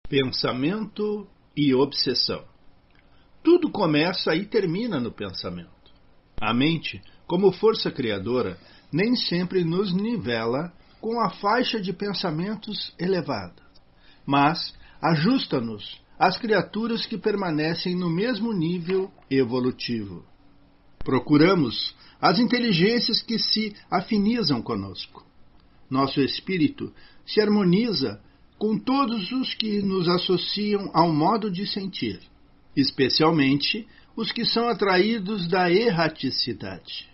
Pensamento e obsessão. Tudo começa e termina no pensamento. A mente, como força criadora, nem sempre nos nivela com a faixa de pensamentos elevada, mas ajusta-nos às criaturas que permanecem no mesmo nível evolutivo. Procuramos as inteligências que se afinizam conosco. Nosso espírito se harmoniza com todos os que nos associam ao modo de sentir, especialmente os que são atraídos da erraticidade.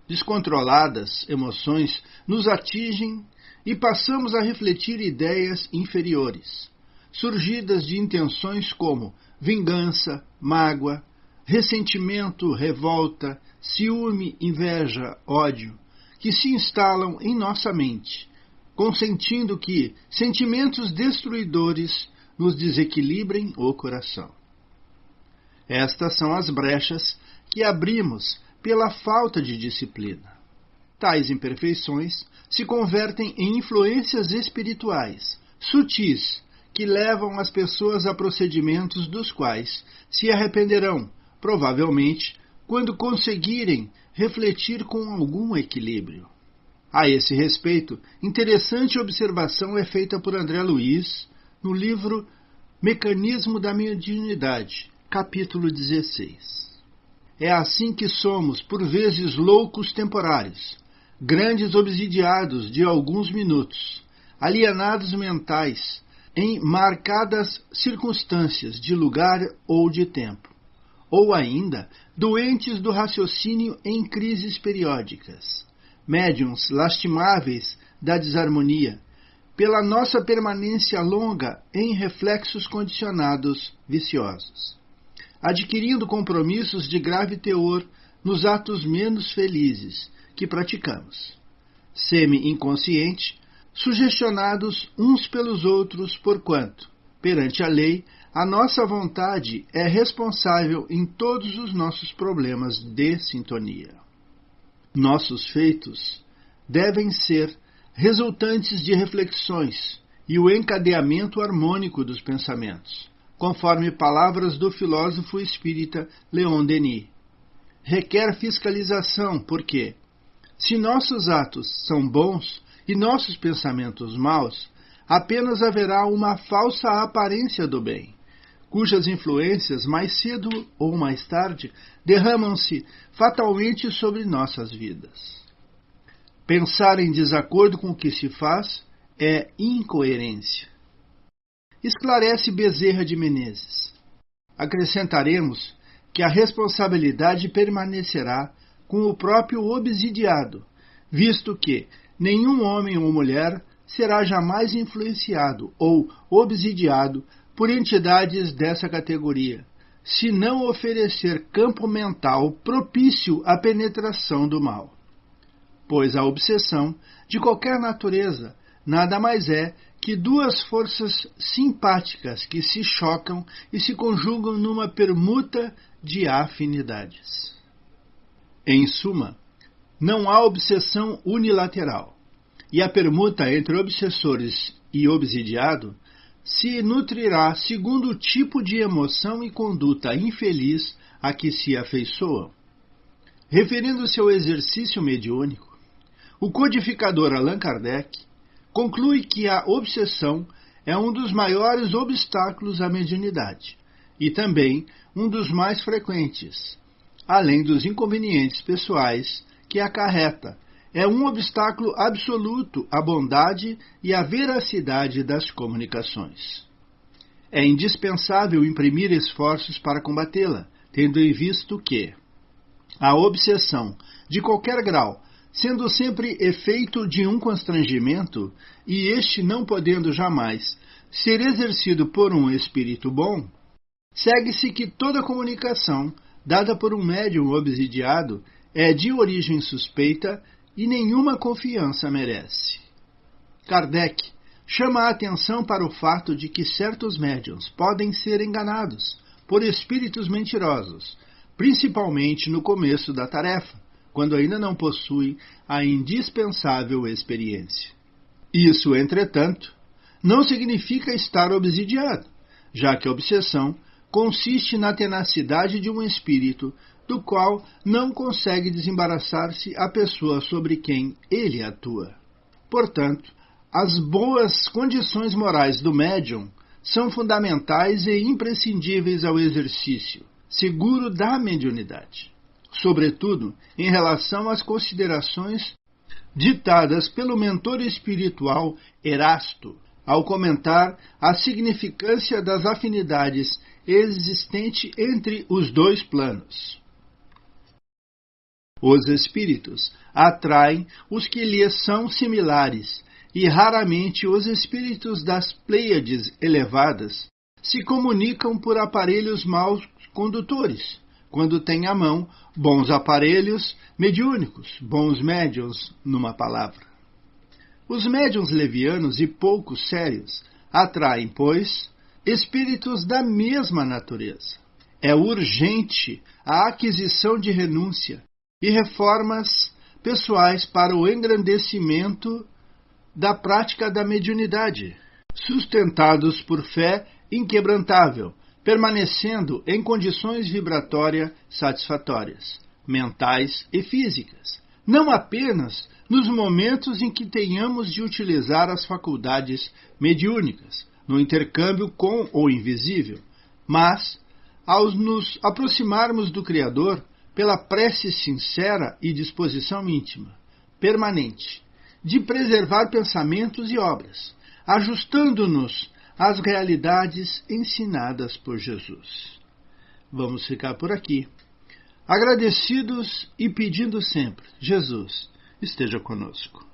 Descontroladas emoções nos atingem e passamos a refletir ideias inferiores, surgidas de intenções como vingança, mágoa, ressentimento, revolta, ciúme, inveja, ódio, que se instalam em nossa mente, consentindo que sentimentos destruidores nos desequilibrem o coração. Estas são as brechas que abrimos pela falta de disciplina. Tais imperfeições se convertem em influências espirituais, sutis, que levam as pessoas a procedimentos dos quais se arrependerão, provavelmente, quando conseguirem refletir com algum equilíbrio. A esse respeito, interessante observação é feita por André Luiz no livro Mecanismo da Mediunidade, capítulo 16. É assim que somos, por vezes, loucos temporários, grandes obsidiados de alguns minutos, alienados mentais, em marcadas circunstâncias de lugar ou de tempo, ou ainda doentes do raciocínio em crises periódicas, médiuns lastimáveis da desarmonia, pela nossa permanência longa em reflexos condicionados viciosos, adquirindo compromissos de grave teor nos atos menos felizes que praticamos, semi-inconsciente, sugestionados uns pelos outros, porquanto, perante a lei, a nossa vontade é responsável em todos os nossos problemas de sintonia. Nossos feitos devem ser resultantes de reflexões e o encadeamento harmônico dos pensamentos, conforme palavras do filósofo espírita Leon Denis. Requer fiscalização, porque, se nossos atos são bons e nossos pensamentos maus, apenas haverá uma falsa aparência do bem, cujas influências, mais cedo ou mais tarde, derramam-se fatalmente sobre nossas vidas. Pensar em desacordo com o que se faz é incoerência. Esclarece Bezerra de Menezes. Acrescentaremos que a responsabilidade permanecerá com o próprio obsidiado, visto que nenhum homem ou mulher será jamais influenciado ou obsidiado por entidades dessa categoria, se não oferecer campo mental propício à penetração do mal. Pois a obsessão, de qualquer natureza, nada mais é que duas forças simpáticas que se chocam e se conjugam numa permuta de afinidades. Em suma, não há obsessão unilateral, e a permuta entre obsessores e obsidiado se nutrirá segundo o tipo de emoção e conduta infeliz a que se afeiçoam. Referindo-se ao exercício mediúnico, o codificador Allan Kardec conclui que a obsessão é um dos maiores obstáculos à mediunidade e também um dos mais frequentes, além dos inconvenientes pessoais que acarreta. É um obstáculo absoluto à bondade e à veracidade das comunicações. É indispensável imprimir esforços para combatê-la, tendo em vista que a obsessão, de qualquer grau, sendo sempre efeito de um constrangimento, e este não podendo jamais ser exercido por um espírito bom, segue-se que toda comunicação, dada por um médium obsidiado, é de origem suspeita e nenhuma confiança merece. Kardec chama a atenção para o fato de que certos médiuns podem ser enganados por espíritos mentirosos, principalmente no começo da tarefa, quando ainda não possuem a indispensável experiência. Isso, entretanto, não significa estar obsidiado, já que a obsessão consiste na tenacidade de um espírito do qual não consegue desembaraçar-se a pessoa sobre quem ele atua. Portanto, as boas condições morais do médium são fundamentais e imprescindíveis ao exercício seguro da mediunidade, sobretudo em relação às considerações ditadas pelo mentor espiritual Erasto, ao comentar a significância das afinidades existentes entre os dois planos. Os espíritos atraem os que lhes são similares, e raramente os espíritos das Pleiades elevadas se comunicam por aparelhos maus condutores, quando têm à mão bons aparelhos mediúnicos, bons médiuns, numa palavra. Os médiuns levianos e pouco sérios atraem, pois, espíritos da mesma natureza. É urgente a aquisição de renúncia e reformas pessoais para o engrandecimento da prática da mediunidade, sustentados por fé inquebrantável, permanecendo em condições vibratórias satisfatórias, mentais e físicas, não apenas nos momentos em que tenhamos de utilizar as faculdades mediúnicas, no intercâmbio com o invisível, mas, ao nos aproximarmos do Criador, pela prece sincera e disposição íntima, permanente, de preservar pensamentos e obras, ajustando-nos às realidades ensinadas por Jesus. Vamos ficar por aqui, agradecidos e pedindo sempre: Jesus esteja conosco.